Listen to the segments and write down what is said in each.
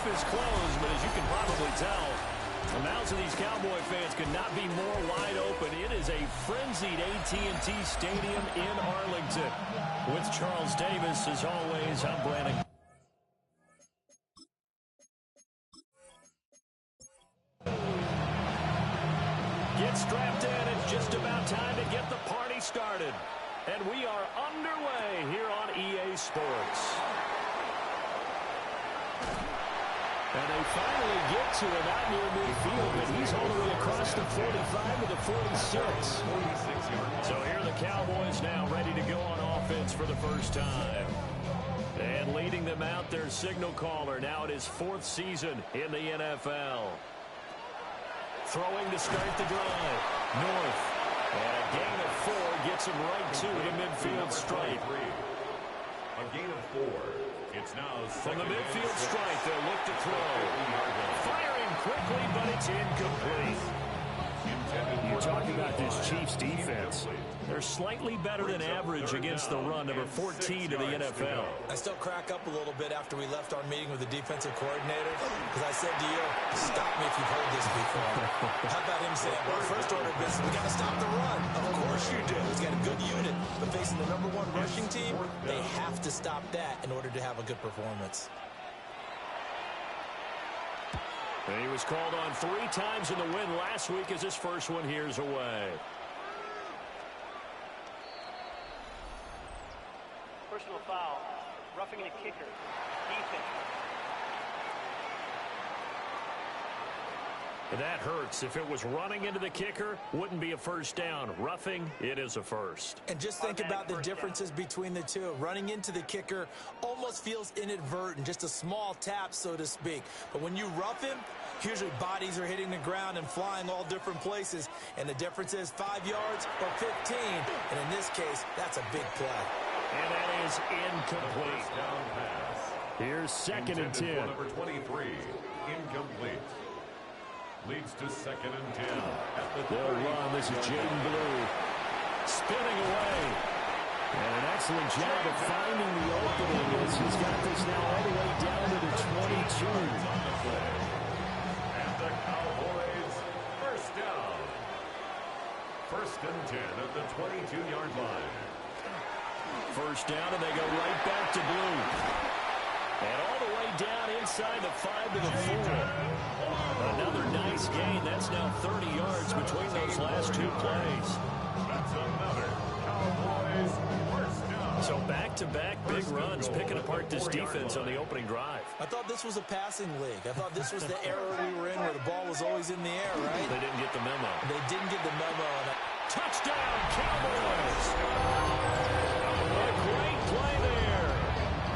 roof is closed, but as you can probably tell, the mouths of these Cowboy fans could not be more wide open. It is a frenzied AT&T Stadium in Arlington. With Charles Davis, as always, I'm Brandon. Get strapped in. It's just about time to get the party started. And we are underway here on EA Sports. And they finally get to him out near midfield, but he's all the way across the 45 to the 46. So here are the Cowboys now ready to go on offense for the first time. And leading them out, their signal caller, now in his 4th season in the NFL. Throwing to start the drive. North. And a gain of 4 gets him right to the midfield stripe. A gain of 4. It's now from the midfield stripe. They'll look to throw. Firing quickly, but it's incomplete. You're talking about this Chiefs defense. They're slightly better than average against the run, number 14 in the NFL. I still crack up a little bit after we left our meeting with the defensive coordinator, because I said to you, stop me if you've heard this before. How about him saying, well, first order of business, we got to stop the run. Of course you do. He's got a good unit, but facing the #1 rushing team, they have to stop that in order to have a good performance. And he was called on 3 times in the win last week as his first one here's away. Personal foul, roughing a kicker, defense. And that hurts. If it was running into the kicker, wouldn't be a first down. Roughing, it is a first. And just think about the differences between the two. Running into the kicker almost feels inadvertent, just a small tap, so to speak. But when you rough him, usually bodies are hitting the ground and flying all different places. And the difference is 5 yards or 15. And in this case, that's a big play. And that is incomplete. Here's 2nd and 10. Number 23, incomplete. Leads to 2nd and 10. They'll run. This is Jaden Blue. Spinning away. And an excellent job of finding the opening as he's got this now all the way down to the 22. And the Cowboys first down. 1st and 10 at the 22-yard line. First down, and they go right back to Blue. And all the way down inside the 5 to the 4. Another nice gain. That's now 30 yards between those last 2 plays. That's another Cowboys first down. So back-to-back big runs, picking apart this defense on the opening drive. I thought this was a passing league. I thought this was the era we were in where the ball was always in the air, right? They didn't get the memo. They didn't get the memo. Touchdown, Cowboys! A great play there.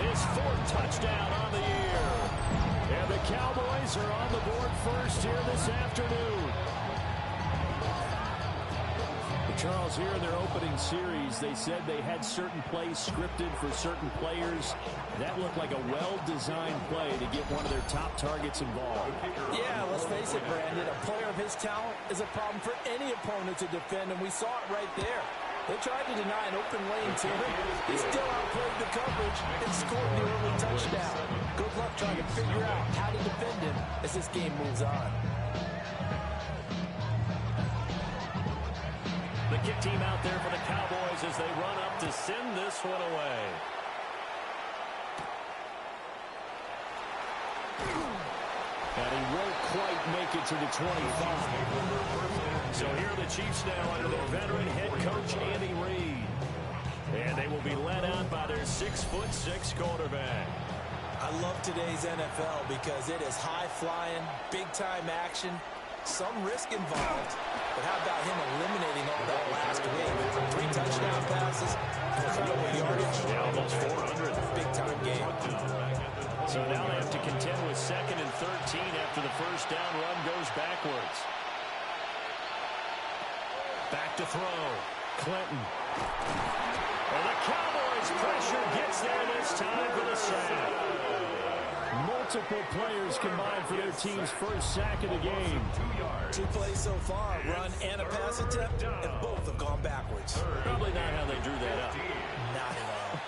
His 4th touchdown on the year. And the Cowboys are on the board first here this afternoon. Charles, here in their opening series, they said they had certain plays scripted for certain players. That looked like a well-designed play to get one of their top targets involved. Yeah, let's face it, Brandon. A player of his talent is a problem for any opponent to defend, and we saw it right there. They tried to deny an open lane to him. He still outplayed the coverage and scored the early touchdown. Good luck trying to figure out how to defend him as this game moves on. The kick team out there for the Cowboys as they run up to send this one away. And he won't quite make it to the 25. So here are the Chiefs now under their veteran head coach, Andy Reid. And they will be led out by their 6'6" quarterback. I love today's NFL because it is high-flying, big-time action, some risk involved. But how about him eliminating all that last week? 3 touchdown passes, incredible yardage. Yeah, almost 400. Big-time game. So now they have to contend with 2nd and 13 after the first down run goes backwards. Back to throw. Clinton. And the Cowboys pressure gets there this time for the sack. Multiple players combined for their team's first sack of the game. 2 plays so far, run and a pass attempt, and both have gone backwards. Probably not how they drew that up. Not at all.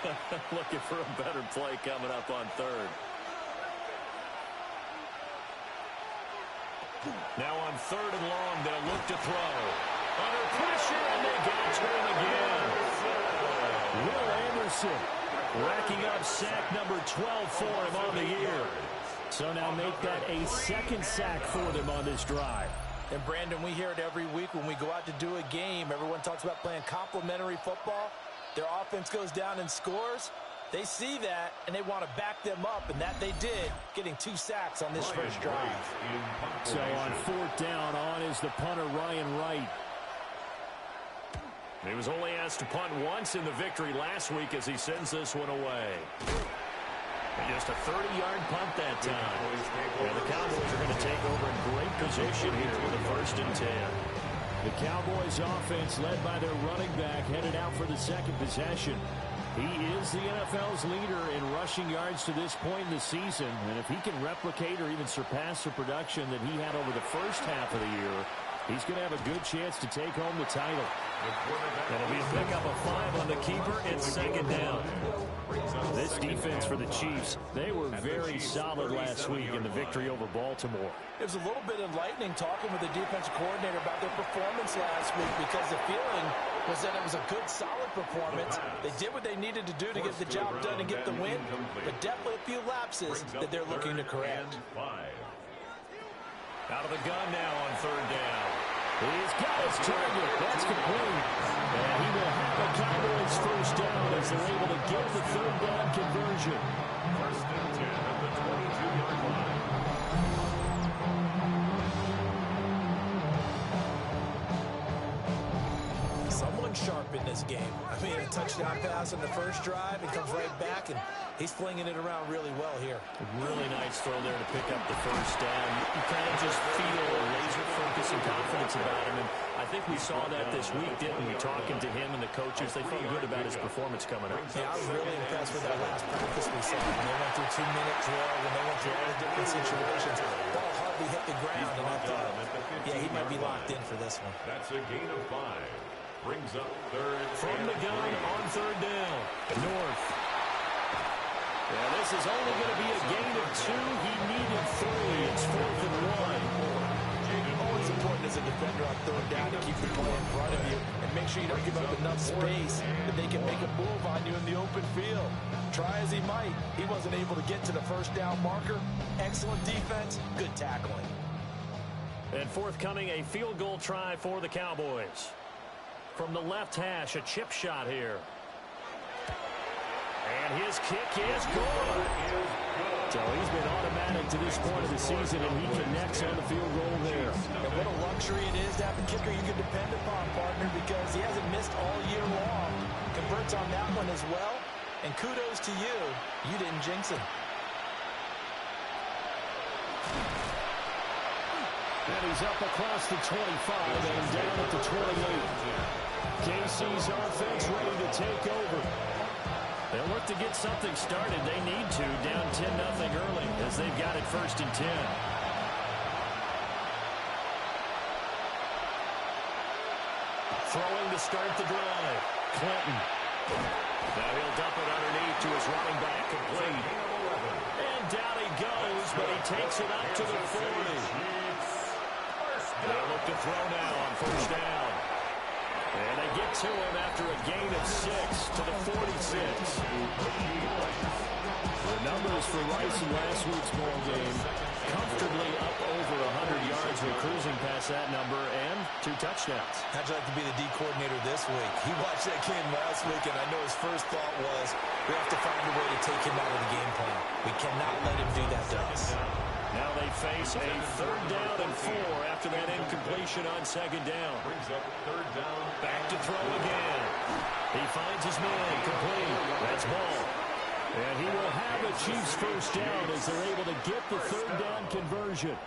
Looking for a better play coming up on 3rd. Now on 3rd and long, they'll look to throw. Under pressure, and they got to him again. Will Anderson racking up sack number 12 for him on the year. So now make that a 2nd sack for them on this drive. And, Brandon, we hear it every week when we go out to do a game. Everyone talks about playing complementary football. Their offense goes down and scores. They see that, and they want to back them up, and that they did, getting 2 sacks on this first drive. So on 4th down, on is the punter, Ryan Wright. He was only asked to punt once in the victory last week as he sends this one away. And just a 30-yard punt that time. And the Cowboys are going to take over in great position here with a 1st and 10. The Cowboys offense led by their running back headed out for the 2nd possession. He is the NFL's leader in rushing yards to this point in the season. And if he can replicate or even surpass the production that he had over the first half of the year, he's going to have a good chance to take home the title. That'll be a pickup of 5 on the keeper. It's 2nd down. This defense for the Chiefs, they were very solid last week in the victory over Baltimore. It was a little bit enlightening talking with the defensive coordinator about their performance last week because the feeling was that it was a good, solid performance. They did what they needed to do to get the job done and get the win, but definitely a few lapses that they're looking to correct. Out of the gun now on 3rd down. He's got his target. That's complete. And he will have a Cowboys 1st down as they're able to get the 3rd down conversion. 1st and 10 at the 22-yard line. Someone sharp in this game. I mean, a touchdown pass in the first drive. It comes right back, and he's flinging it around really well here. Really nice throw there to pick up the 1st down. You kind of just feel a laser focus and confidence about him. And I think we saw that this week, didn't we? Talking to him and the coaches, they felt good about his performance coming up. Yeah, I was really impressed with that last practice we saw. When they went through 2-minute drill, when they went through all the different situations, ball hardly hit the ground, and I thought, yeah, he might be locked in for this one. That's a gain of 5. Brings up 3rd. From the gun on 3rd down. North. Yeah, this is only going to be a gain of 2. He needed 3. It's 4th and 1. Always important as a defender on 3rd down to keep the play in front of you and make sure you don't give up enough space that they can make a move on you in the open field. Try as he might, he wasn't able to get to the 1st down marker. Excellent defense, good tackling. And forthcoming, a field goal try for the Cowboys. From the left hash, a chip shot here. And his kick is good. So he's been automatic to this point of the season, and he connects on the field goal there. And what a luxury it is to have a kicker you can depend upon, partner, because he hasn't missed all year long. Converts on that one as well. And kudos to you. You didn't jinx him. And he's up across the 25 and down at the 28. KC's offense ready to take over. They'll look to get something started. They need to, down 10-0 early as they've got it 1st and 10. Throwing to start the drive. Clinton. Now he'll dump it underneath to his running back, complete. And down he goes, but he takes it up to the 40. They'll look to throw now on 1st down. And they get to him after a gain of 6 to the 46. The numbers for Rice in last week's ball game, comfortably up over 100 yards. We're cruising past that number and 2 touchdowns. How'd you like to be the D coordinator this week? He watched that game last week, and I know his first thought was, we have to find a way to take him out of the game plan. We cannot let him do that to us. Now they face a 3rd down and 4 after that incompletion on 2nd down. Brings up 3rd down. Back to throw again. He finds his man, complete. That's ball. And he will have a Chiefs 1st down as they're able to get the 3rd down conversion.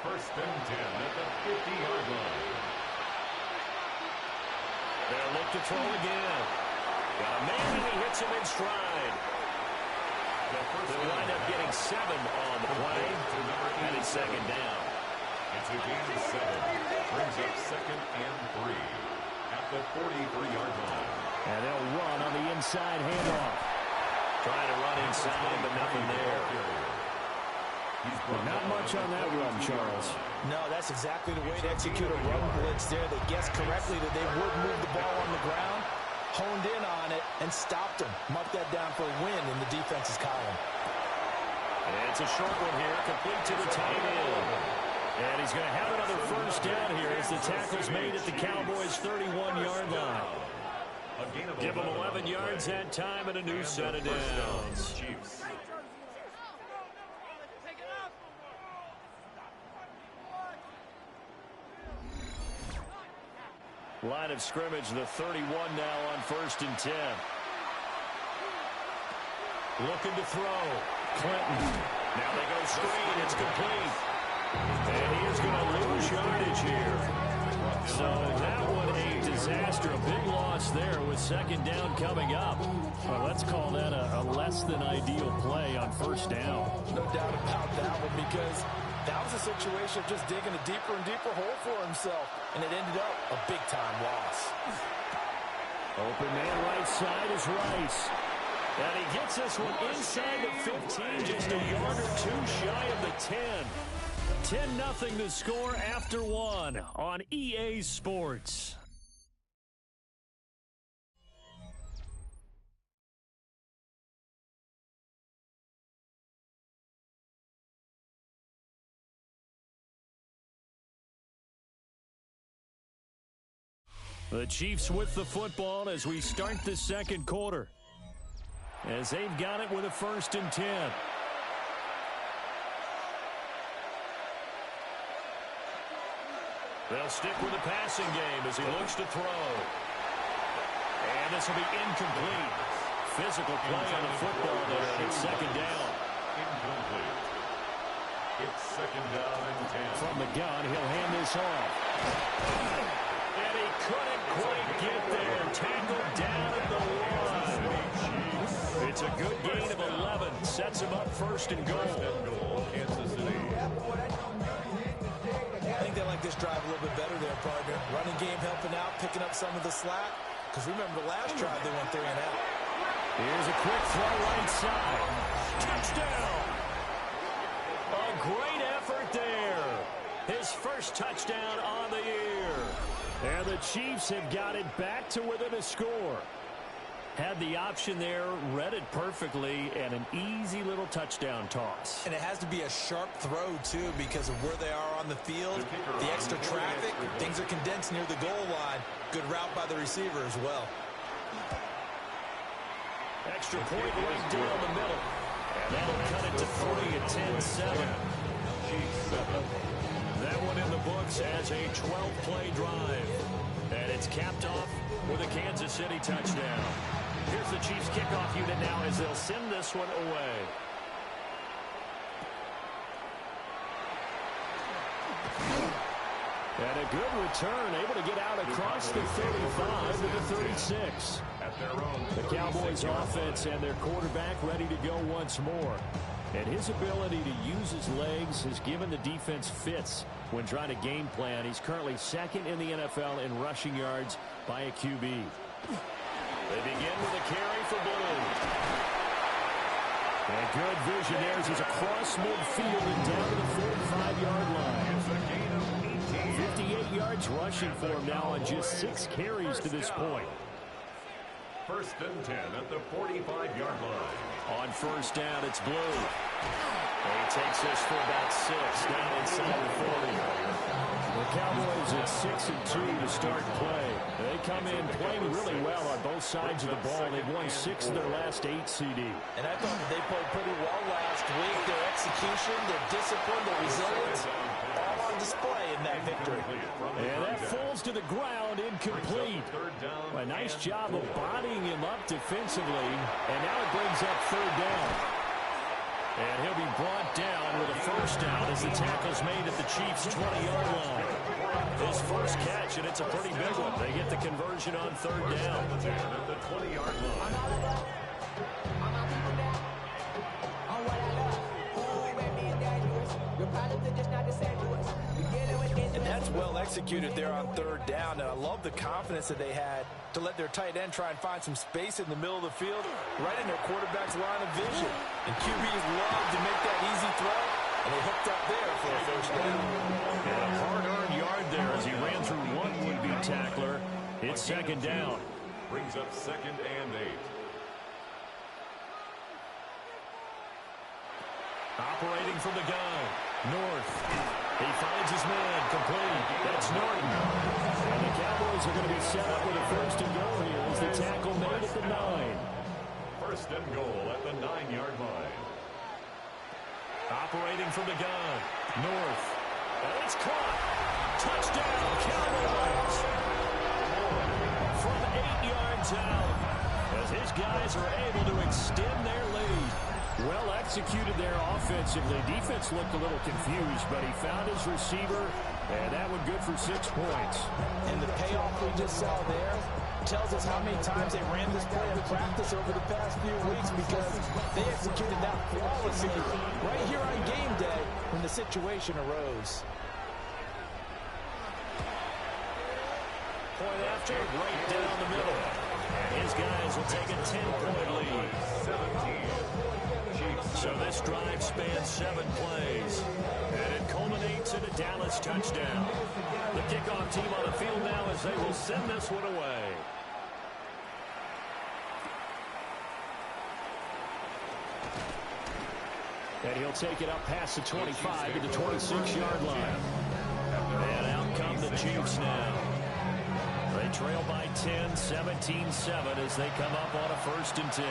1st and 10 at the 50-yard line. They'll look to throw again. Got a man and he hits him in stride. They'll wind up getting 7 on the play, and it's 2nd down. It's a gain of 7. Brings up 2nd and 3 at the 43-yard line. And they'll run on the inside handoff. Trying to run inside, but nothing there. Not much on that run, Charles. No, that's exactly the way to execute a run blitz there. They guessed correctly that they would move the ball on the ground, honed in on it, and stopped them. Mark that down for a win in the defense's column. And it's a short one here, complete to the tight end. And he's going to have another first down here as the tackle's made at the Cowboys' 31-yard line. Give them 11 yards that time and a new set of downs. Line of scrimmage, the 31 now on 1st and 10. Looking to throw. Clinton. Now they go screen. It's complete. And he is going to lose yardage here. So that one a disaster. A big loss there with 2nd down coming up. Well, let's call that a less than ideal play on 1st down. No doubt about that one, because that was a situation of just digging a deeper and deeper hole for himself, and it ended up a big-time loss. Open man right side is Rice. And he gets this one inside the 15, just a yard or two shy of the 10. 10-0 to score after 1 on EA Sports. The Chiefs with the football as we start the 2nd quarter. As they've got it with a 1st and 10. They'll stick with the passing game as he looks to throw. And this will be incomplete. Physical play on the football there, and it's 2nd down. Incomplete. It's 2nd down and 10. From the gun, he'll hand this off. And he couldn't quite get there. Tackled down at the 1. It's a good gain of 11. Sets him up 1st and goal. Kansas City. I think they like this drive a little bit better there, partner. Running game helping out, picking up some of the slack. Because remember the last drive, they went 3 and out. Here's a quick throw right side. Touchdown! A great effort there. His first touchdown on the year. And the Chiefs have got it back to within a score. Had the option there, read it perfectly, and an easy little touchdown toss. And it has to be a sharp throw, too, because of where they are on the field, the extra traffic, things are condensed near the goal line. Good route by the receiver as well. Extra point right down the middle. And that'll cut it to 3 at 10-7. That one in the books as a 12-play drive. And it's capped off with a Kansas City touchdown. Here's the Chiefs kickoff unit now as they'll send this one away. And a good return, able to get out across the 35 to the 36. The Cowboys offense and their quarterback ready to go once more. And his ability to use his legs has given the defense fits when trying to game plan. He's currently 2nd in the NFL in rushing yards by a QB. They begin with a carry for Blue. And good vision there as he's across midfield and down to the 45-yard line. 58 yards rushing for him now on just 6 carries to this point. 1st and 10 at the 45-yard line. On 1st down, it's Blue. And he takes this for about 6 down inside the 40. The Cowboys at 6-2 to start play. They come in playing really well on both sides of the ball. They've won 6 of their last 8 CD. And I thought that they played pretty well last week. Their execution, their discipline, their resilience, all on display in that victory. And that falls to the ground, incomplete. A nice job of bodying him up defensively. And now it brings up 3rd down. And he'll be brought down with a 1st down as the tackle's made at the Chiefs' 20-yard line. His first catch, and it's a pretty big one. They get the conversion on 3rd down. At the 20-yard line. And that's well executed there on 3rd down. And I love the confidence that they had to let their tight end try and find some space in the middle of the field, right in their quarterback's line of vision. And QBs love to make that easy throw And they hooked up there for a first down. And a hard-earned yard there as he ran through one would-be tackler. It's second down. Brings up 2nd and 8. Operating from the gun. North. He finds his man. Complete. That's Norton. And the Cowboys are going to be set up with a first and goal here as the tackle made at the 9. First and goal at the 9-yard line. Operating from the gun. North. And it's caught. Touchdown, Cowboys. From 8 yards out. As his guys are able to extend their lead. Well executed there offensively. Defense looked a little confused, but he found his receiver, and that one good for 6 points. And the payoff we just saw there tells us how many times they ran this play in practice over the past few weeks, because they executed that flawlessly right here on game day when the situation arose. Point after, right down the middle. And his guys will take a 10-point lead. 17. So this drive spans 7 plays. And it culminates in a Dallas touchdown. The kickoff team on the field now as they will send this one away. And he'll take it up past the 25 to the 26-yard line. And out come the Chiefs now. They trail by 10, 17-7 as they come up on a 1st and 10.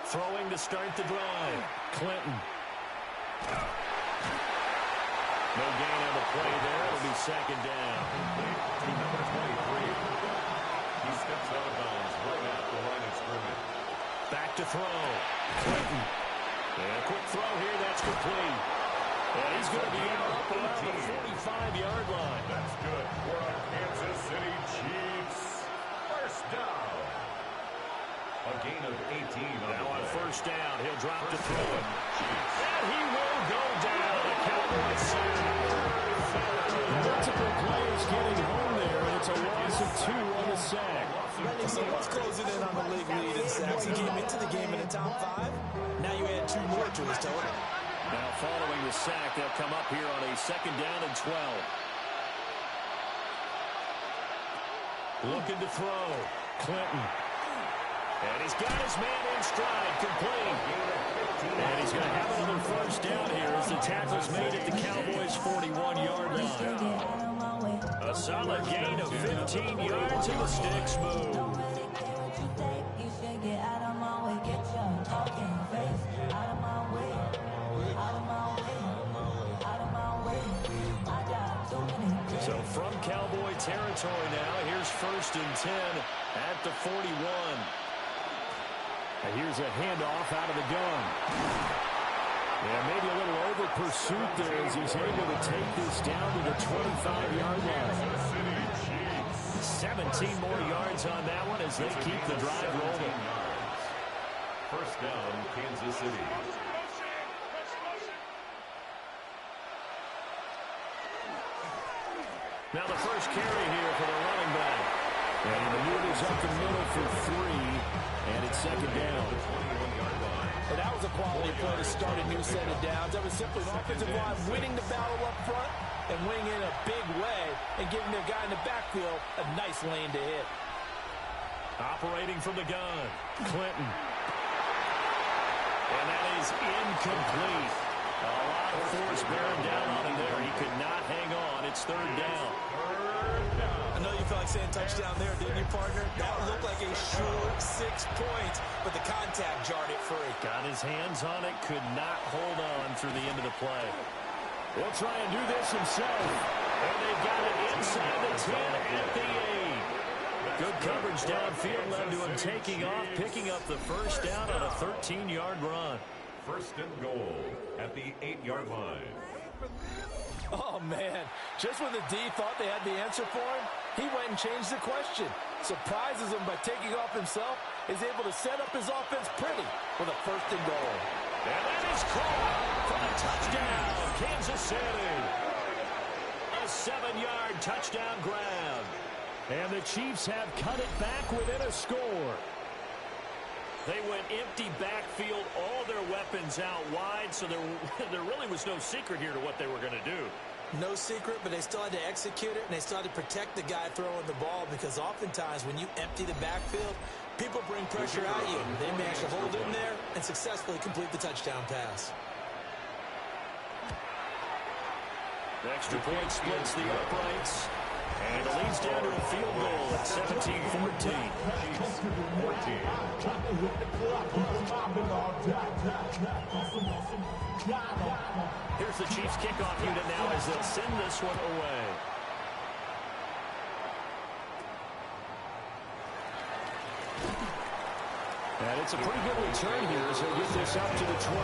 Throwing to start the drive. Clinton. No gain on the play there. It'll be second down. To number 23. He steps out of bounds right at the line of scrimmage. Back to throw. Clinton. And a quick throw here. That's complete. And he's going to be up around the 45-yard line. That's good for our Kansas City Chiefs. First down. A gain of 18 Now on the first down, he'll drop to throw it. And he will go down. The Cowboys sack. Multiple players getting home there, and it's a loss of 2 on the sack. So what's closing in on the league lead in sacks? He came into the game in the top 5. Now you add 2 more to his total. Now following the sack, they'll come up here on a 2nd down and 12. Looking to throw. Clinton. And he's got his man in stride, complete. And he's going to have another first down here as the tackle's made at the Cowboys' 41-yard line. A solid gain of 15 yards and the sticks move. So from Cowboy territory now, here's 1st and 10 at the 41. And here's a handoff out of the gun. Yeah, maybe a little over pursuit there as he's able to take this down to the 25-yard line. 17 more yards on that one as they keep the drive rolling. First down, Kansas City. Now the first carry here for the running back. And the move is up the middle for 3. And it's second down. And that was a quality play to start a new set of downs. That was simply an offensive line winning the battle up front and winning in a big way and giving their guy in the backfield a nice lane to hit. Operating from the gun, Clinton. And that is incomplete. A lot of force bearing down on him there. He could not hang on. It's 3rd down. I know you felt like saying touchdown there, didn't you, partner? That looked like a sure 6 points, but the contact jarred it free. Got his hands on it, could not hold on through the end of the play. He'll try and do this himself. And they've got it inside the 10 at the 8. Good coverage downfield led to him taking off, picking up the first down on a 13-yard run. First and goal at the 8-yard line. Oh, man. Just when the D thought they had the answer for him, he went and changed the question. Surprises him by taking off himself, is able to set up his offense pretty with a 1st and goal. And that is caught for the touchdown, Kansas City. A 7-yard touchdown grab. And the Chiefs have cut it back within a score. They went empty backfield, all their weapons out wide, so there really was no secret here to what they were going to do. No secret, but they still had to execute it, and they still had to protect the guy throwing the ball, because oftentimes when you empty the backfield, people bring pressure at you. They managed to hold in there and successfully complete the touchdown pass. The extra point splits the uprights. And it leads down to a field goal at 17-14. Here's the Chiefs kickoff unit now as they'll send this one away. And it's a pretty good return here as they get this up to the 29.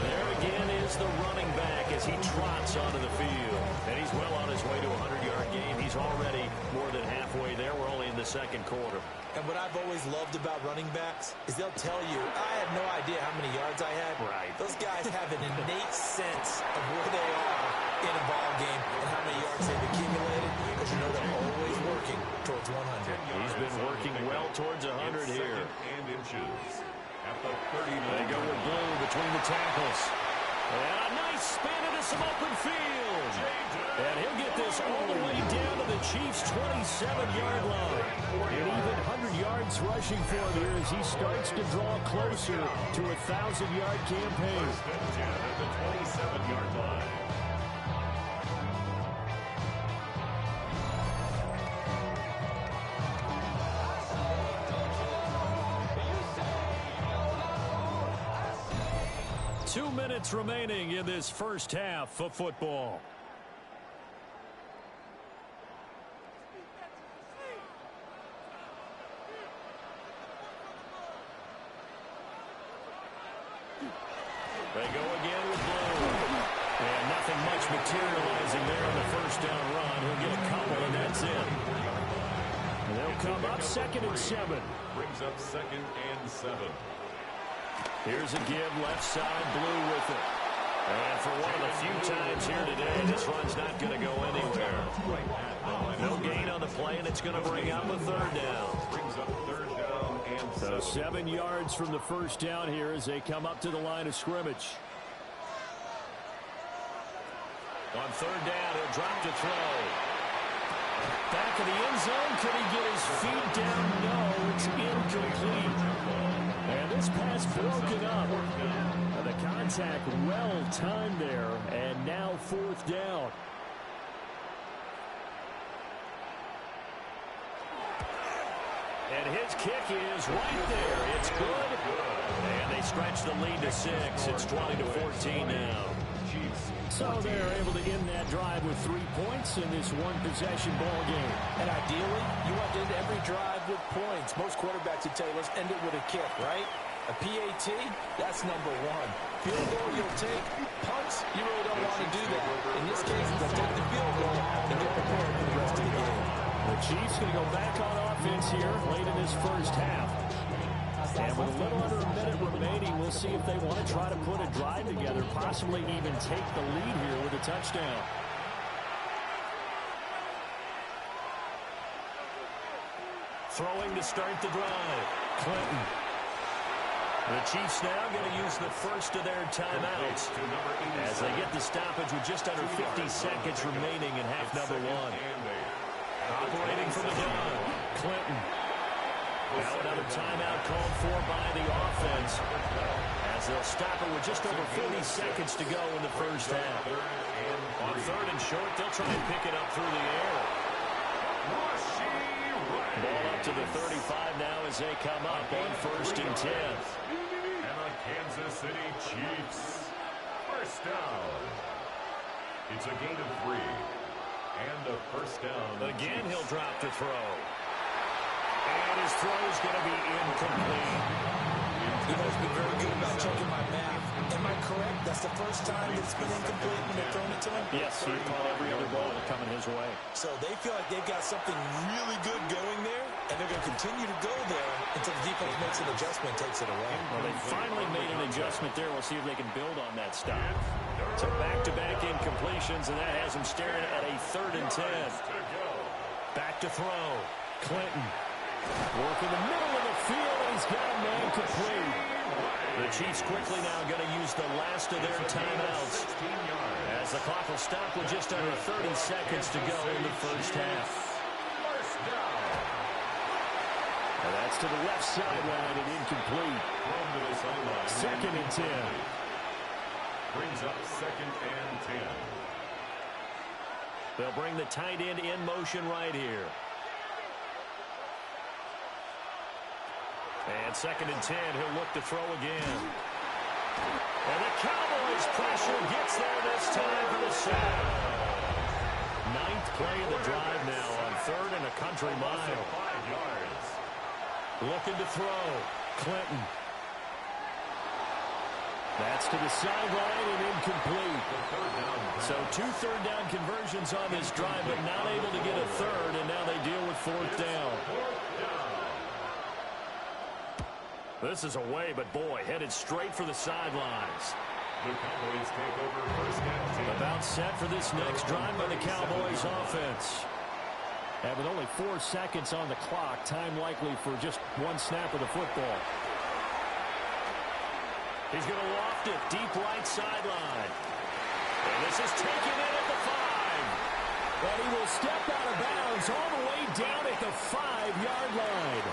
There again is the running back as he trots onto the field. And he's well on his way to a 100-yard game. He's already more than halfway there. We're only in the second quarter. And what I've always loved about running backs is they'll tell you, I had no idea how many yards I had. Right. Those guys have an innate sense of where they are in a ball game and how many yards they've accumulated, because you know they're always working towards 100. He's been working well towards 100 here. And inches. At the 30. They go with Blue between the tackles. And a nice spin into some open field. And he'll get this all the way down to the Chiefs' 27-yard line. And even 100 yards rushing for him here as he starts to draw closer to a 1,000-yard campaign. First and 10 at the 27-yard line. Two minutes remaining in this first half of football. They go again with Blue. And nothing much materializing there on the first down run. He'll get a couple, and that's it. And they'll come up 2nd and 7. Brings up 2nd and 7. Here's a give, left side, Blue with it. And for one of the few times here today, this run's not going to go anywhere. No gain on the play, and it's going to bring up a 3rd down. Brings up 3rd down and 7. So 7 yards from the first down here as they come up to the line of scrimmage. On 3rd down, he'll drop to throw. Back of the end zone. Could he get his feet down? No, it's incomplete. And this pass broken up. The contact well timed there. And now 4th down. And his kick is right there. It's good. And they stretch the lead to 6. It's 20-14 now. So they're able to end that drive with 3 points in this one-possession ball game. And ideally, you want to end every drive with points. Most quarterbacks would tell you, let's end it with a kick, right? A PAT, that's number 1. Field goal you'll take. Punts, you really don't want to do that. In this case, they'll take the field goal and get prepared for the rest of the game. The Chiefs going to go back on offense here late in this first half. And with a little under a minute remaining, we'll see if they want to try to put a drive together, possibly even take the lead here with a touchdown. Throwing to start the drive. Clinton. The Chiefs now going to use the first of their timeouts as they get the stoppage with just under 50 seconds remaining in half number 1. Operating from the gun, Clinton. Now another timeout called for by the offense as they'll stop it with just over 40 seconds to go in the first half. On 3rd and short, they'll try and pick it up through the air. Ball up to the 35 now as they come up on 1st and 10. And the Kansas City Chiefs. First down. It's a gain of 3. And a first down. Again, he'll drop to throw. And his throw's going to be incomplete. You know, he's been very good about checking my math. Am I correct? That's the first time it's been incomplete when they've thrown it to him? Yes, he caught every other ball coming his way. So they feel like they've got something really good going there, and they're going to continue to go there until the defense makes an adjustment and takes it away. Well, they finally made an adjustment there. We'll see if they can build on that stop. So back-to-back incompletions, and that has them staring at a 3rd and 10. Back to throw. Clinton. Work in the middle of the field, and he's got a man complete. The Chiefs quickly now going to use the last of their timeouts, as the clock will stop with just under 30 seconds to go in the first half. And that's to the left sideline and incomplete. Second and 10. Brings up second and 10. They'll bring the tight end in motion right here. And second and 10, he'll look to throw again. And the Cowboys pressure gets there this time for the sack. Ninth play of the drive now on third and a country mile. 5 yards. Looking to throw. Clinton. That's to the sideline and incomplete. So 2 third-down conversions on this drive, but not able to get a third, and now they deal with fourth down. This is away, but boy, headed straight for the sidelines. The Cowboys take over first and 10. About set for this next drive by the Cowboys offense. And with only 4 seconds on the clock, time likely for just one snap of the football. He's going to loft it deep right sideline. And this is taken in at the 5. And he will step out of bounds all the way down at the 5-yard line.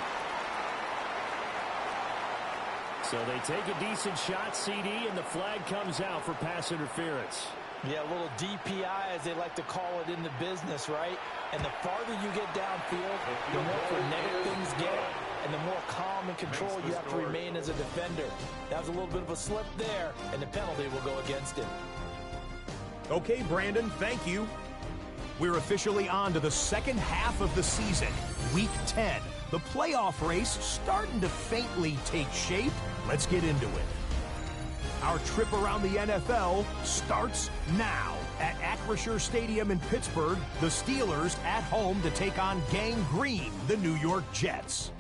So they take a decent shot, CD, and the flag comes out for pass interference. Yeah, a little DPI, as they like to call it in the business, right? And the farther you get downfield, the more frenetic things get, and the more calm and control you have to remain as a defender. That was a little bit of a slip there, and the penalty will go against him. Okay, Brandon, thank you. We're officially on to the second half of the season, Week 10. The playoff race starting to faintly take shape. Let's get into it. Our trip around the NFL starts now. At Acrisure Stadium in Pittsburgh, the Steelers at home to take on Gang Green, the New York Jets.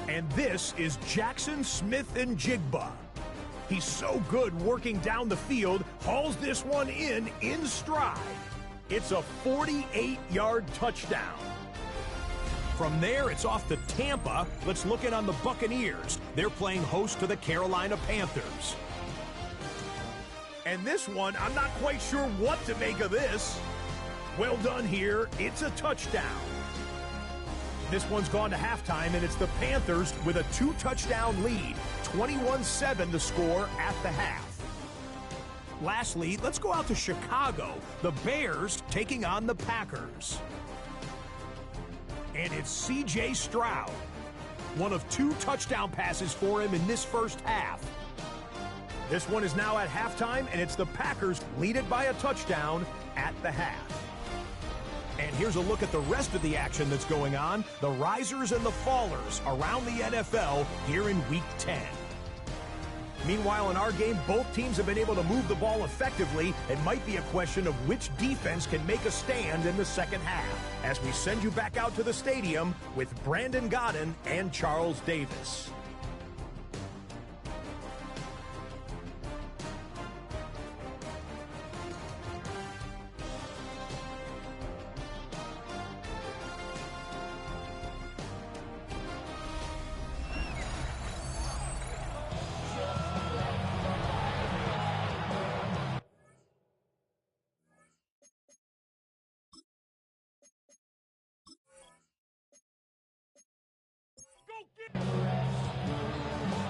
And this is Jackson Smith-Njigba. He's so good working down the field, hauls this one in stride. It's a 48-yard touchdown. From there, it's off to Tampa. Let's look in on the Buccaneers. They're playing host to the Carolina Panthers. And this one, I'm not quite sure what to make of this. Well done here. It's a touchdown. This one's gone to halftime, and it's the Panthers with a 2-touchdown lead. 21-7 the score at the half. Lastly, let's go out to Chicago. The Bears taking on the Packers. And it's C.J. Stroud. One of 2 touchdown passes for him in this first half. This one is now at halftime, and it's the Packers leaded by a touchdown at the half. And here's a look at the rest of the action that's going on. The risers and the fallers around the NFL here in Week 10. Meanwhile, in our game, both teams have been able to move the ball effectively. It might be a question of which defense can make a stand in the second half, as we send you back out to the stadium with Brandon Godden and Charles Davis.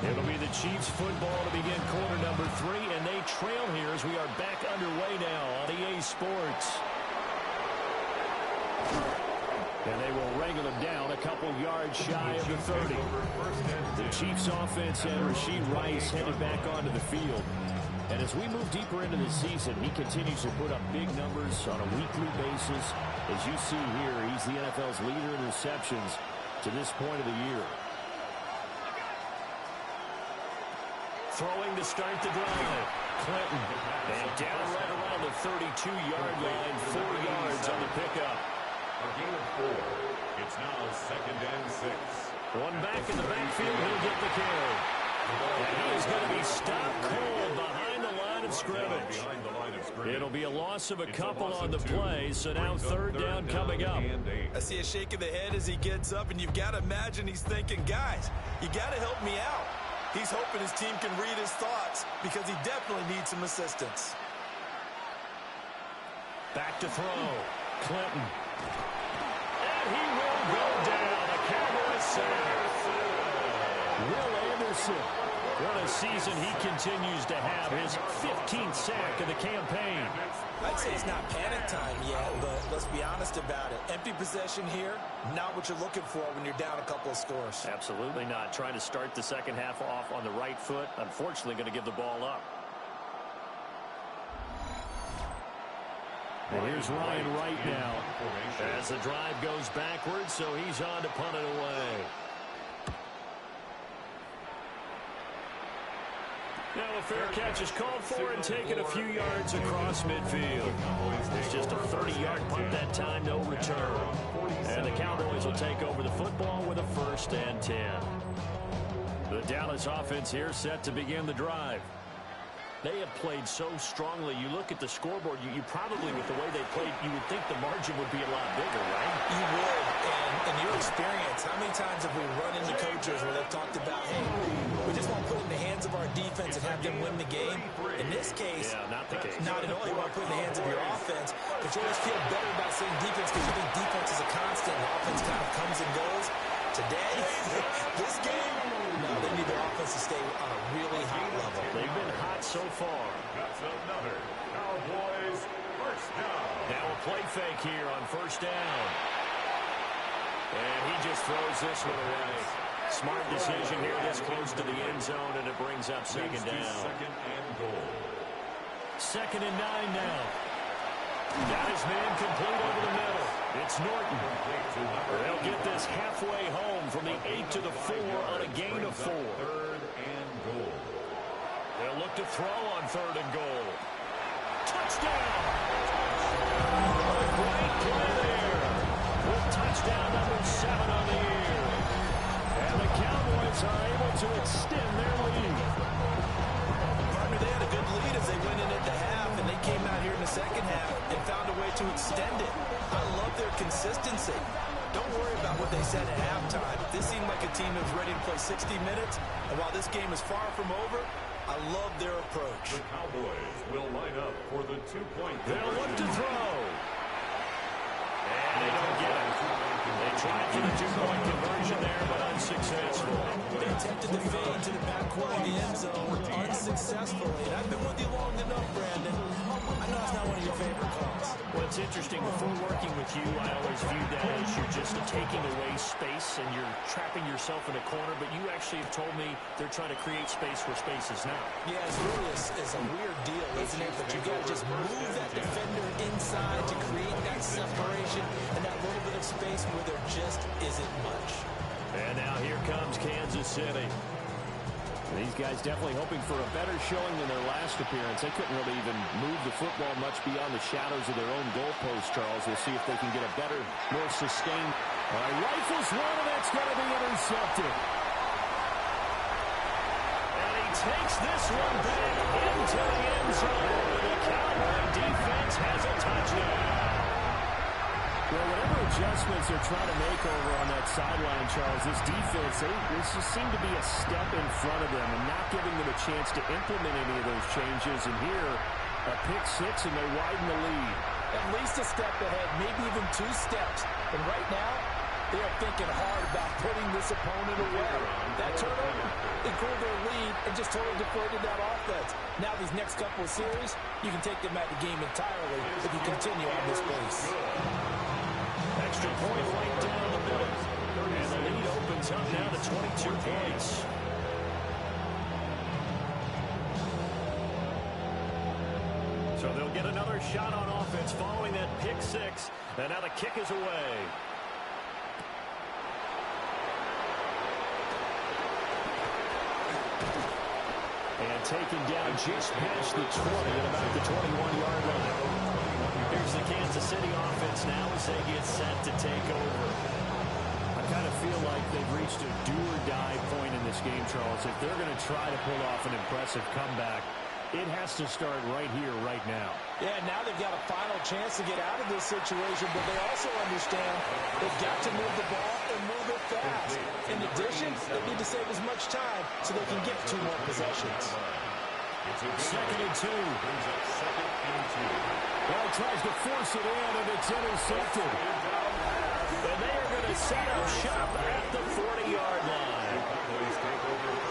It'll be the Chiefs football to begin quarter number 3, and they trail here as we are back underway now on EA Sports. And they will wrangle him down a couple yards shy of the 30. The Chiefs offense and Rashee Rice headed back onto the field. And as we move deeper into the season, he continues to put up big numbers on a weekly basis. As you see here, he's the NFL's leader in receptions to this point of the year. Throwing to start the drive. Clinton. And down right around the 32-yard line. 4 yards on the pickup. A gain of 4. It's now second and 6. One back in the backfield. He'll get the carry. And he is going to be stopped cold behind the line of scrimmage. It'll be a loss of a couple on the play, so now third down coming up. I see a shake of the head as he gets up, and you've got to imagine he's thinking, guys, you got to help me out. He's hoping his team can read his thoughts because he definitely needs some assistance. Back to throw. Clinton. And he will go down. A Cowboys sack. Will Anderson. What a season he continues to have. His 15th sack of the campaign. I'd say it's not panic time yet, but let's be honest about it. Empty possession here, not what you're looking for when you're down a couple of scores. Absolutely not. Trying to start the second half off on the right foot. Unfortunately, going to give the ball up. And here's Ryan Wright now as the drive goes backwards, so he's on to punt it away. Now a fair catch is called for and taken a few yards across midfield. It's just a 30-yard punt that time, no return. And the Cowboys will take over the football with a 1st and 10. The Dallas offense here set to begin the drive. They have played so strongly. You look at the scoreboard, you probably, with the way they played, you would think the margin would be a lot bigger, right? You would. And in your experience, how many times have we run into coaches where they've talked about, hey, we just want to put it in the hands of our defense and have them win the game? In this case, not the case. Not at all. You want to put it in the hands of your offense, but you always feel better about saying defense because you think defense is a constant and offense kind of comes and goes. Today, this game, no, they need their offense to stay on a really high level. They've been hot so far. That's another Cowboys first down. Now a play fake here on 1st down. And he just throws this one away. Smart decision here this close to the end zone, and it brings up 2nd down. 2nd and goal. 2nd and 9 now. Got his man complete over the middle. It's Norton. They'll get this halfway home from the 8 to the 4 on a gain of 4. 3rd and goal. They'll look to throw on 3rd and goal. Touchdown! Great play there. With touchdown number 7 on the year. And the Cowboys are able to extend their lead. Partner, they had a good lead as they went in at the half, and they came out here in the second half and found a way to extend it. I love their consistency. Don't worry about what they said at halftime. This seemed like a team that was ready to play 60 minutes, and while this game is far from over, I love their approach. The Cowboys will line up for the 2-point. They'll look to throw. And they don't get it. They tried for the 2-point conversion there, but unsuccessful. They attempted to fade to the back corner of the end zone unsuccessfully. And I've been with you long enough, Brandon. I know it's not one of your favorite calls. Well, it's interesting. Before working with you, I always viewed that as you're just taking away space and you're trapping yourself in a corner. But you actually have told me they're trying to create space where space is now. Yeah, it's really a weird deal, isn't it? But you got to just move that defender inside to create that separation and that little bit of space where there just isn't much. And now here comes Kansas City. These guys definitely hoping for a better showing than their last appearance. They couldn't really even move the football much beyond the shadows of their own goalpost, Charles. We'll see if they can get a better, more sustained. Rifles one, and that's going to be intercepted. And he takes this one back into the end zone. The Cowboy defense has a touchdown. Well, whatever adjustments they're trying to make over on that sideline, Charles, this defense, they just seem to be a step in front of them and not giving them a chance to implement any of those changes. And here, a pick 6, and they widen the lead. At least a step ahead, maybe even 2 steps. And right now, they are thinking hard about putting this opponent away. That turnover, it grew their lead and just totally deflated that offense. Now these next couple of series, you can take them out of the game entirely if you continue on this pace. Extra point right down the middle. And the lead opens up now to 22 points. So they'll get another shot on offense following that pick 6. And now the kick is away. And taken down just past the 20 at about the 21-yard line. Here's the Kansas City offense now as they get set to take over. I kind of feel like they've reached a do-or-die point in this game, Charles. If they're going to try to pull off an impressive comeback, It has to start right here, right now. Yeah, now they've got a final chance to get out of this situation, but they also understand they've got to move the ball and move it fast. In addition, they need to save as much time so they can get 2 more possessions. Second and 2. Well, he tries to force it in, and it's intercepted. And they are going to set up shop at the 40-yard line.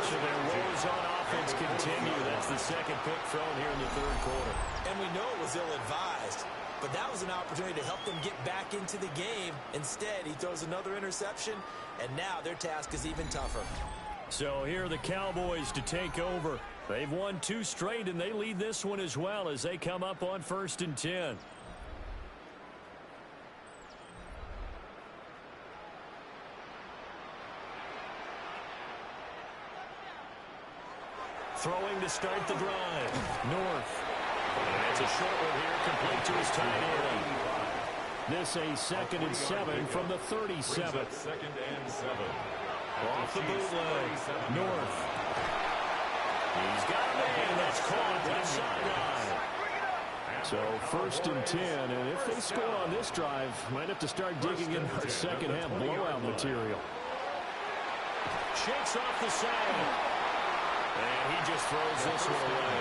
So their woes on offense continue. That's the second pick thrown here in the third quarter. And we know it was ill-advised, but that was an opportunity to help them get back into the game. Instead, he throws another interception, and now their task is even tougher. So here are the Cowboys to take over. They've won 2 straight, and they lead this one as well as they come up on 1st and 10. Throwing to start the drive. North. And it's a short one here, complete to his tight end. This a 2nd and 7 from the 37. 2nd and 7. Off the bootleg. North. He's got a man that's caught to the sideline. So 1st and 10, and if they score on this drive, might have to start digging in our second half blowout material. Shakes off the side. And he just throws this one away.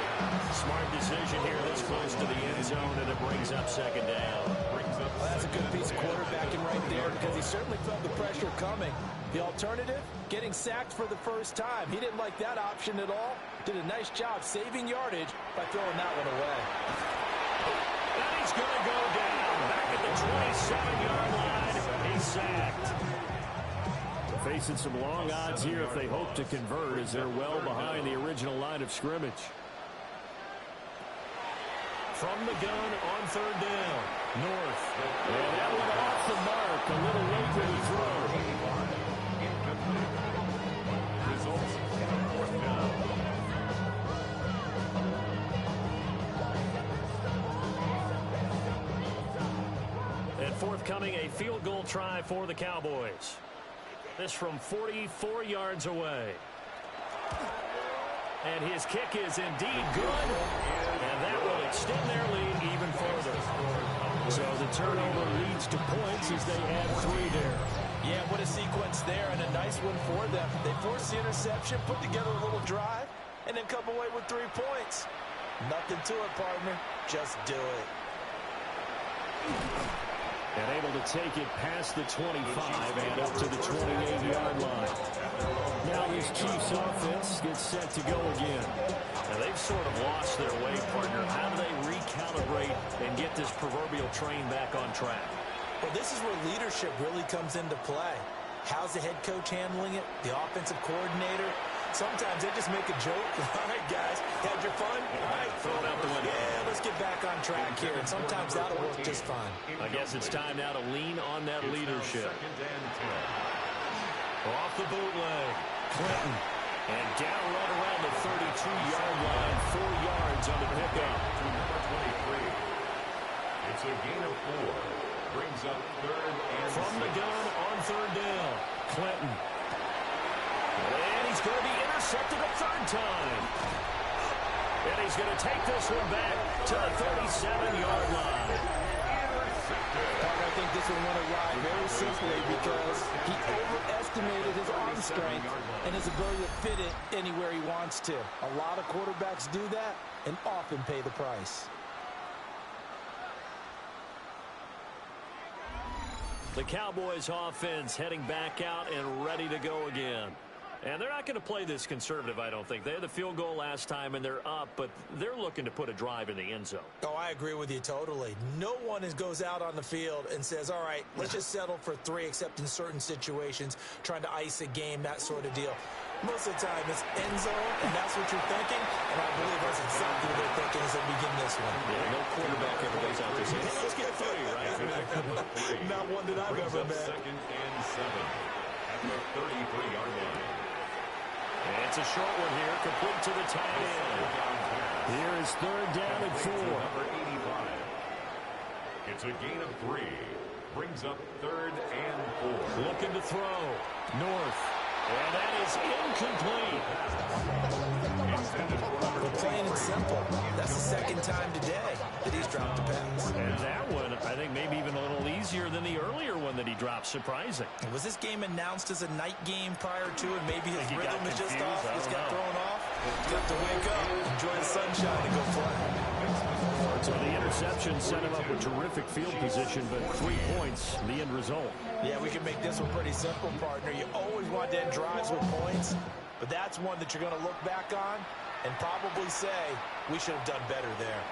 Smart decision here this close to the end zone, and it brings up 2nd down. Well, that's a good piece of quarterbacking right there because he certainly felt the pressure coming. The alternative, getting sacked for the first time. He didn't like that option at all. Did a nice job saving yardage by throwing that one away. And he's going to go down. Back at the 27-yard line. He's sacked. Facing some long odds here if they hope to convert as they're well behind the original line of scrimmage. From the gun on 3rd down. North. And that one off the mark. A little late for the throw. Results, 4th down. And forthcoming, a field goal try for the Cowboys. This from 44 yards away. And his kick is indeed good. And that will extend their lead even further. So the turnover leads to points as they add 3 there. Yeah, what a sequence there, and a nice one for them. They forced the interception, put together a little drive, and then come away with 3 points. Nothing to it, partner. Just do it. And able to take it past the 25 and up to the 28-yard line. Now this Chiefs offense gets set to go again. Now they've sort of lost their way, partner. How do they recalibrate and get this proverbial train back on track? Well, this is where leadership really comes into play. How's the head coach handling it? The offensive coordinator? Sometimes they just make a joke. All right, guys, had your fun? All right, throw it out the window. Yeah, let's get back on track here. And sometimes that'll work just fine. I guess it's time now to lean on that leadership. Off the bootleg. Clinton. And down right around the 32-yard line. 4 yards on the pickup. Number 23. It's a gain of 4. Brings up 3rd and From 6. the gun on 3rd down. Clinton. And he's going to be intercepted a 3rd time. And he's going to take this one back to the 37-yard line. I think this one went awry very simply because he overestimated his arm strength and his ability to fit it anywhere he wants to. A lot of quarterbacks do that and often pay the price. The Cowboys offense heading back out and ready to go again. And they're not going to play this conservative, I don't think. They had the field goal last time, and they're up, but they're looking to put a drive in the end zone. Oh, I agree with you totally. No one goes out on the field and says, all right, let's just settle for 3, except in certain situations, trying to ice a game, that sort of deal. Most of the time, it's end zone, and that's what you're thinking, and I believe that's exactly what they're thinking as they begin this one. Yeah, no quarterback ever goes out there saying, hey, let's get 3, right? Not one that I've ever met. 2nd and 7 at the 33-yard line. And it's a short one here, complete to the tight end. Here is 3rd down and 4. Number 85. It's a gain of 3. Brings up 3rd and 4. Looking to throw. North. And that is incomplete. plain and simple. That's the second time today that he's dropped a pass. And that one, I think, maybe even a little easier than the earlier one that he dropped. Surprising. Was this game announced as a night game prior to it? Maybe his rhythm is just off. Just got thrown off. He's got to wake up, enjoy the sunshine, and go play. So the interception set him up with terrific field position, but 3 points, the end result. Yeah, we can make this one pretty simple, partner. You always want to end drives with points, but that's one that you're going to look back on and probably say, we should have done better there.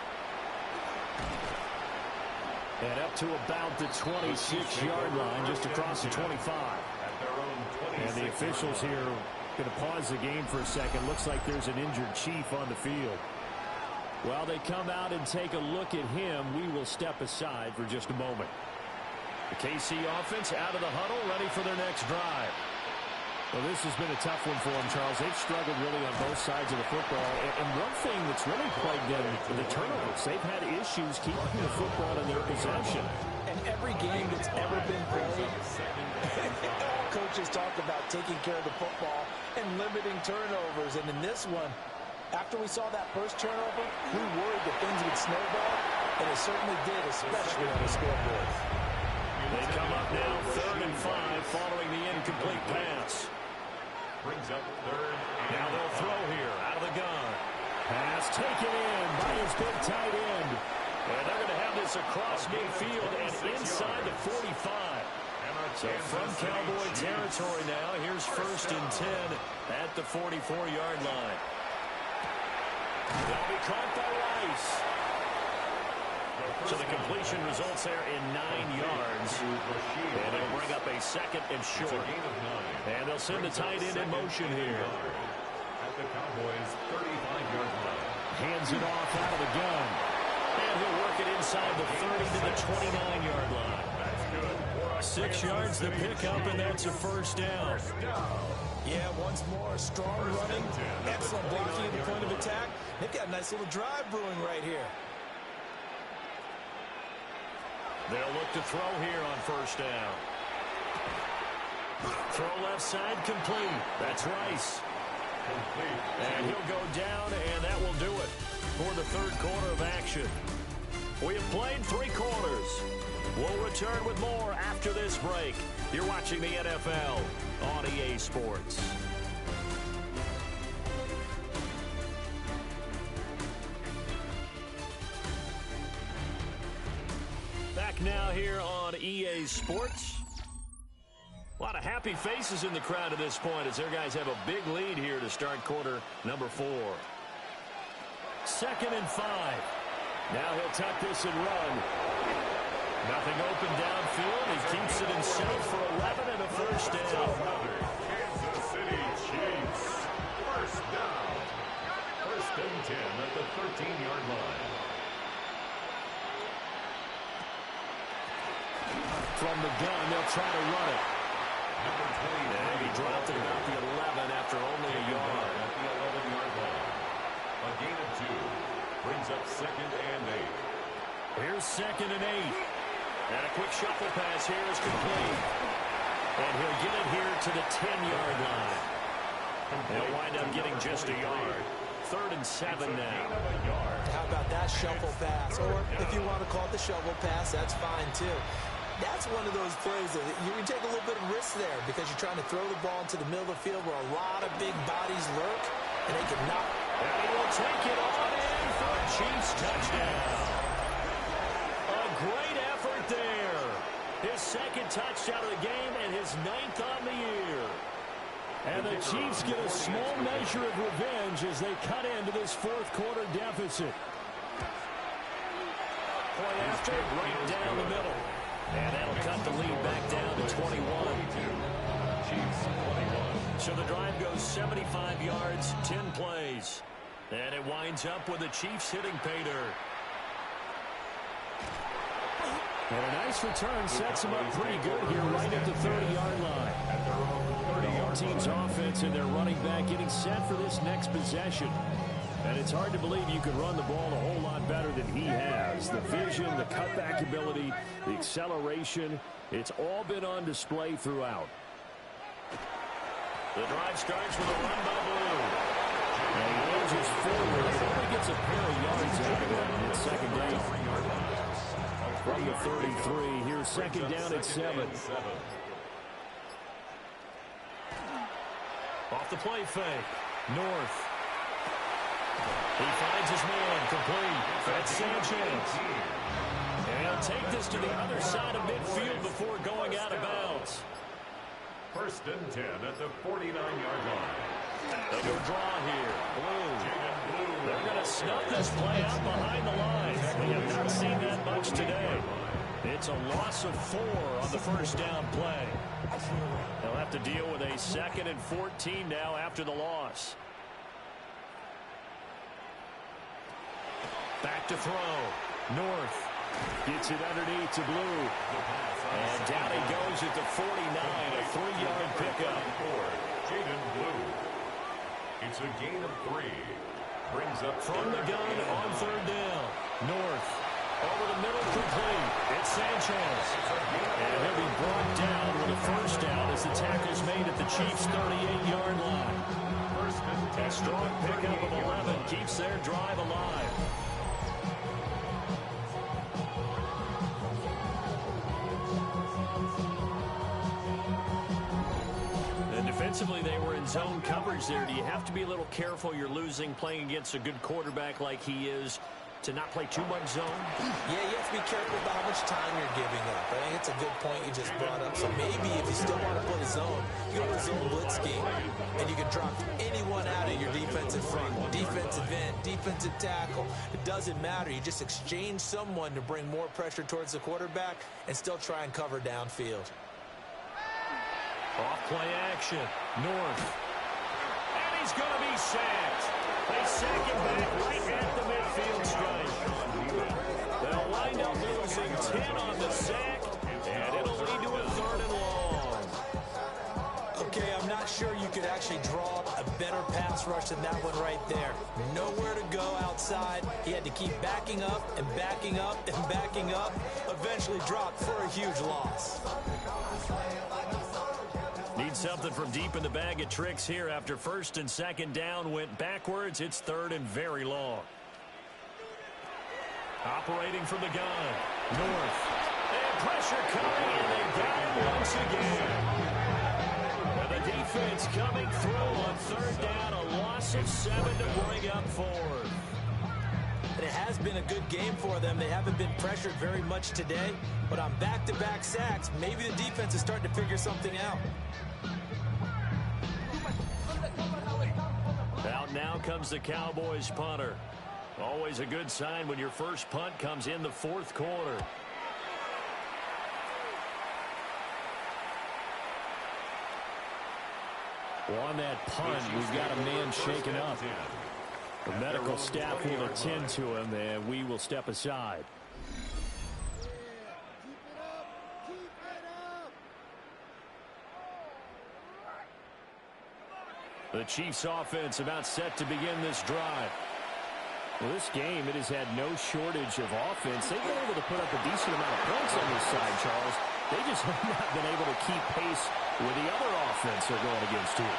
And up to about the 26-yard line, just across the 25. And the officials here going to pause the game for a second. Looks like there's an injured Chief on the field. While they come out and take a look at him, we will step aside for just a moment. The KC offense out of the huddle, ready for their next drive. Well, this has been a tough one for them, Charles. They've struggled really on both sides of the football. And one thing that's really plagued them, the turnovers. They've had issues keeping the football in their possession. And every game that's ever been played, coaches talk about taking care of the football and limiting turnovers. And in this one, after we saw that first turnover, we worried that things would snowball, and it certainly did, especially on the scoreboard. They come up now 3rd and 5 following the incomplete pass. Brings up 3rd. Now they'll throw here out of the gun. Pass taken in by his big tight end. And they're going to have this across midfield and inside the 45. So from Cowboy territory now, here's 1st and 10 at the 44-yard line. They'll be caught by Rice. So the completion results there in 9 yards. And it'll bring up a 2nd and short. And they'll send the tight end in motion here. At the Cowboys' 35-yard line. Hands it off out of the gun. And he'll work it inside the 30 to the 29-yard line. That's good. 6 yards to pick up, and that's a 1st down. Yeah, once more, strong running, excellent blocking at the point of attack. They've got a nice little drive brewing right here. They'll look to throw here on 1st down. Throw left side complete. That's Rice. And he'll go down, and that will do it for the 3rd quarter of action. We have played 3 quarters. We'll return with more after this break. You're watching the NFL on EA Sports. Back now here on EA Sports. A lot of happy faces in the crowd at this point as their guys have a big lead here to start quarter number 4. 2nd and 5. Now he'll tuck this and run. Nothing open downfield. He keeps it himself for 11 and a 1st down. Kansas City Chiefs. 1st down. 1st and 10 at the 13-yard line. From the gun, they'll try to run it. Number 20. And he dropped it about the 11 after only a yard. At the 11-yard line. A gain of 2. Brings up 2nd and 8. Here's 2nd and 8. And a quick shuffle pass here is complete. And he'll get it here to the 10-yard line. They'll wind up getting just a yard. 3rd and 7 now. How about that shuffle pass? Or if you want to call it the shovel pass, that's fine too. That's one of those plays that you can take a little bit of risk there because you're trying to throw the ball into the middle of the field where a lot of big bodies lurk, and they can knock. And he will take it on in for a Chiefs touchdown. A great effort there. His 2nd touchdown of the game and his 9th on the year. And the Chiefs get a small measure of revenge as they cut into this 4th quarter deficit. Point after, right down the middle. And that'll cut the lead back down to 21. Chiefs 21. So the drive goes 75 yards, 10 plays. And it winds up with the Chiefs hitting pay dirt. And a nice return sets them up pretty good here right at the 30-yard line. The home team's offense and their running back getting set for this next possession. And it's hard to believe you can run the ball a whole lot better than he has. The vision, the cutback ability, the acceleration, it's all been on display throughout. The drive starts with a run by Blue. And he lunges forward. he gets a pair of yards out of it. It's second down. From the 33, here's second down at 7. Off the play fake. North. He finds his man. Complete. That's Sanchez. And he'll take this to the other side of midfield before going out of bounds. First and 10 at the 49-yard line. They go draw here. Blue. They're going to snuff this play out behind the line. We have not seen that much today. It's a loss of 4 on the first down play. They'll have to deal with a 2nd and 14 now after the loss. Back to throw. North gets it underneath to Blue. And down he goes at the 49, a 3-yard pickup. Jaden Blue. It's a gain of 3. Brings up from the gun on third down. North over the middle, complete. It's Sanchez. And he'll be brought down with a first down as the tackle's made at the Chiefs' 38-yard line. A strong pickup of 11 keeps their drive alive. Defensively, they were in zone coverage there. Do you have to be a little careful? You're losing playing against a good quarterback like he is to not play too much zone? Yeah, you have to be careful about how much time you're giving up. I think it's a good point you just brought up. So maybe if you still want to play zone, you go to a zone blitz scheme, and you can drop anyone out of your defensive front, defensive end, defensive tackle. It doesn't matter. You just exchange someone to bring more pressure towards the quarterback and still try and cover downfield. Off play action. North. And he's going to be sacked. They sack him back right at the midfield stripe. They'll wind up losing 10 on the sack, and it'll lead to a 3rd and long. Okay, I'm not sure you could actually draw a better pass rush than that one right there. Nowhere to go outside. He had to keep backing up and backing up and backing up. Eventually dropped for a huge loss. Need something from deep in the bag of tricks here after 1st and 2nd down went backwards. It's 3rd and very long. Operating from the gun. North. And pressure coming, and they got him once again. And the defense coming through on 3rd down. A loss of 7 to bring up 4th. And it has been a good game for them. They haven't been pressured very much today. But on back-to-back sacks, maybe the defense is starting to figure something out. Out now comes the Cowboys punter. Always a good sign when your first punt comes in the 4th quarter. Well, on that punt, we've got a man shaken up. The medical staff will attend to him, and we will step aside. The Chiefs offense about set to begin this drive. Well, this game, it has had no shortage of offense. They've been able to put up a decent amount of points on this side, Charles. They just have not been able to keep pace with the other offense they're going against here.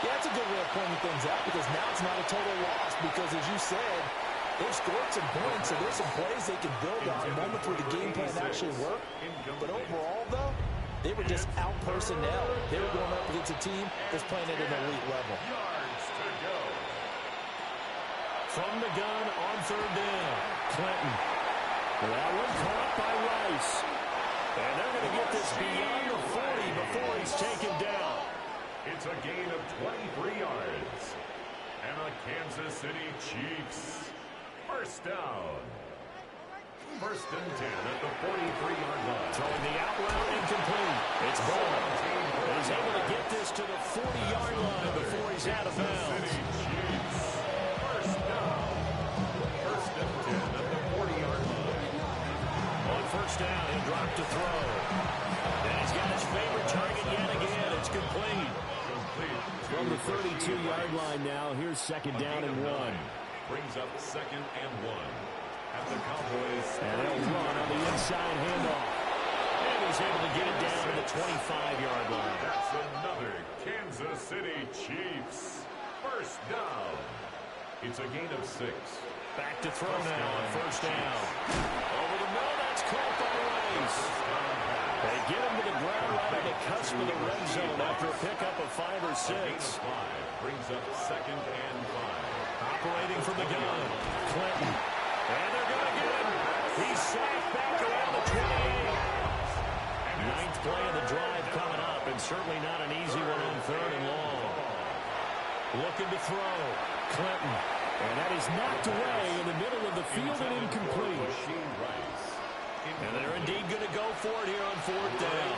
Yeah, that's a good way of pointing things out because now it's not a total loss because, as you said, they've scored some points, so there's some plays they can build on, moments where the game plan actually worked. But overall, though, they were just out-personnel. They were going up against a team that's playing at an elite level. From the gun on 3rd down, Clinton. Well, that one caught by Rice. And they're going to get this beyond the 40 before he's taken down. It's a gain of 23 yards. And the Kansas City Chiefs. First down. 1st and 10 at the 43-yard line. Throwing the out route incomplete. It's Ball. He's able to get this to the 40-yard line before he's out of bounds. First down. 1st and 10 at the 40-yard line. On 1st down, he'll drop to throw. And he's got his favorite target yet again. It's complete. From the 32-yard line now, here's 2nd down and 1. Brings up 2nd and 1. At the Cowboys. And they'll run on the inside handoff. And he's able to get it down to the 25-yard line. That's another Kansas City Chiefs. First down. It's a gain of 6. Back to throw now on first down. Over the middle, that's caught by Rice. They get him to the ground right at the cusp of the red zone after a pickup of 5 or 6. 5 brings up 2nd and 5. Operating from the gun, Clinton. And they're going to get him. He's sacked back around the 28. Ninth play of the drive coming up, and certainly not an easy one on 3rd and long. Looking to throw, Clinton. And that is knocked away in the middle of the field and incomplete. And they're indeed going to go for it here on 4th down.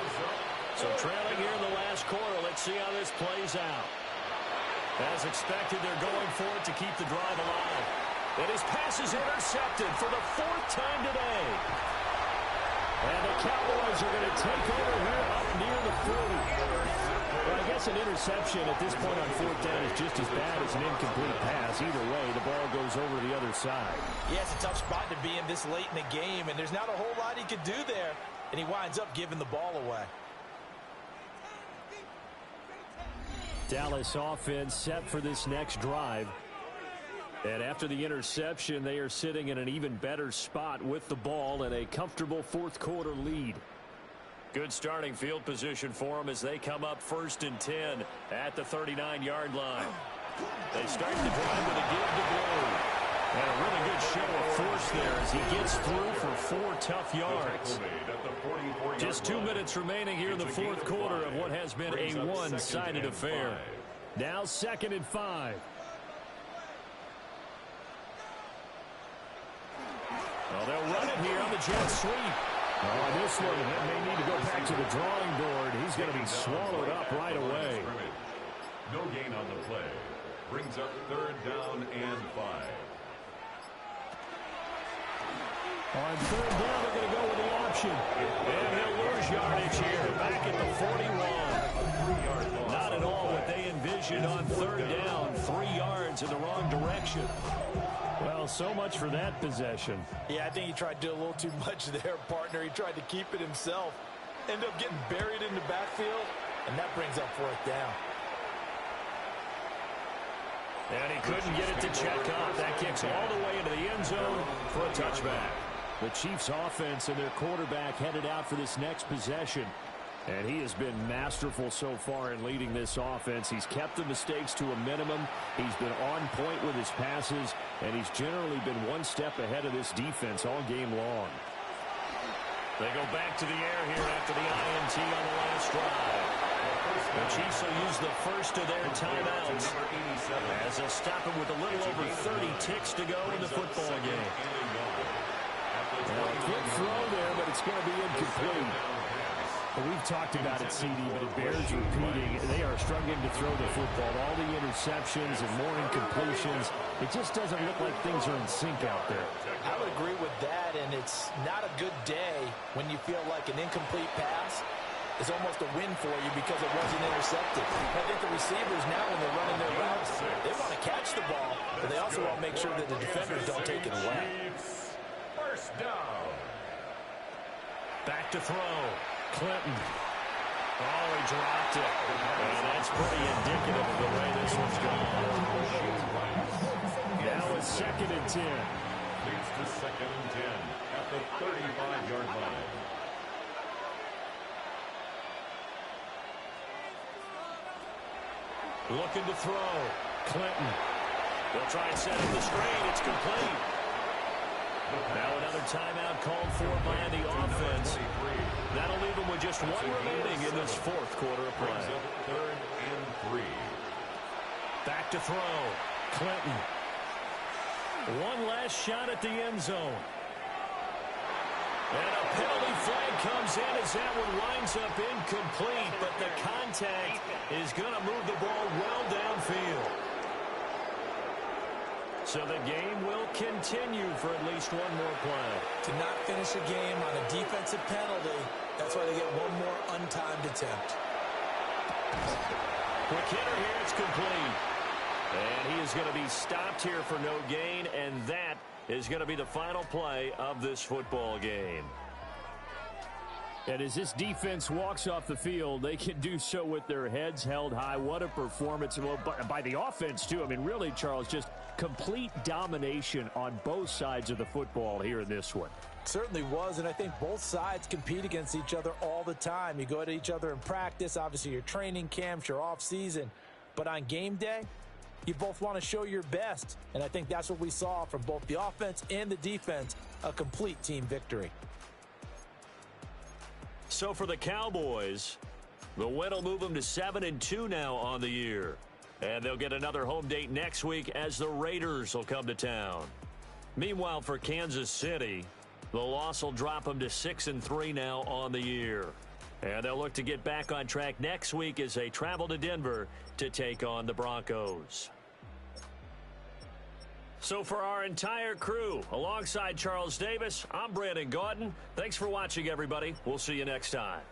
So trailing here in the last quarter, let's see how this plays out. As expected, they're going for it to keep the drive alive. And his pass is intercepted for the 4th time today. And the Cowboys are going to take over here up near the 40. Well, I guess an interception at this point on 4th down is just as bad as an incomplete pass. Either way, the ball goes over the other side. Yeah, it's a tough spot to be in this late in the game, and there's not a whole lot he could do there, and he winds up giving the ball away. Dallas offense set for this next drive. And after the interception, they are sitting in an even better spot with the ball and a comfortable 4th quarter lead. Good starting field position for them as they come up 1st and 10 at the 39-yard line. They start the drive with a give to Blue. And a really good show of force there as he gets through for 4 tough yards. Just 2 minutes remaining here in the 4th quarter of what has been a one-sided affair. Now 2nd and 5. Well, they'll run it here on the jet sweep. Oh, this one may need to go back to the drawing board. He's going to be swallowed up right away. No gain on the play. Brings up 3rd down and 5. On 3rd down, they're going to go with the option. And he'll lose yardage here. Back at the 41. Not at all what they envisioned on 3rd down. 3 yards in the wrong direction. Well, so much for that possession. Yeah, I think he tried to do a little too much there, partner. He tried to keep it himself. Ended up getting buried in the backfield, and that brings up 4th down. And he couldn't get it to check up. That kicks all the way into the end zone for a touchback. The Chiefs offense and their quarterback headed out for this next possession. And he has been masterful so far in leading this offense. He's kept the mistakes to a minimum. He's been on point with his passes, and he's generally been one step ahead of this defense all game long. They go back to the air here after the INT on the last drive. The Chiefs will use the first of their timeouts as they'll stop him with a little over 30 ticks to go in the football game. Now, a quick throw there, but it's going to be incomplete. Well, we've talked about it, CD, but it bears repeating. They are struggling to throw the football. All the interceptions and more incompletions. It just doesn't look like things are in sync out there. I would agree with that, and it's not a good day when you feel like an incomplete pass is almost a win for you because it wasn't intercepted. I think the receivers now, when they're running their routes, they want to catch the ball, but they also want to make sure that the defenders don't take it away. First down. Back to throw. Clinton. Oh, he dropped it. And that's pretty indicative of the way this one's gone. Now it's 2nd and 10. Leads to 2nd and 10 at the 35-yard line. Looking to throw. Clinton. They'll try and set up the screen. It's complete. Now another timeout called for by the offense. That'll leave them with just 1 remaining in this 4th quarter of play. 3rd and 3. Back to throw. Clinton. One last shot at the end zone. And a penalty flag comes in as that one winds up incomplete, but the contact is going to move the ball well downfield. So the game will continue for at least 1 more play. To not finish a game on a defensive penalty, that's why they get 1 more untimed attempt. Quick hitter here, it's complete. And he is going to be stopped here for no gain, and that is going to be the final play of this football game. And as this defense walks off the field, they can do so with their heads held high. What a performance by the offense, too. I mean, really, Charles, just complete domination on both sides of the football here in this one. Certainly was, and I think both sides compete against each other all the time. You go at each other in practice, obviously your training camps, your off-season. But on game day, you both want to show your best, and I think that's what we saw from both the offense and the defense, a complete team victory. So for the Cowboys, the win will move them to 7-2 now on the year. And they'll get another home date next week as the Raiders will come to town. Meanwhile, for Kansas City, the loss will drop them to 6-3 now on the year. And they'll look to get back on track next week as they travel to Denver to take on the Broncos. So for our entire crew, alongside Charles Davis, I'm Brandon Gaudin. Thanks for watching, everybody. We'll see you next time.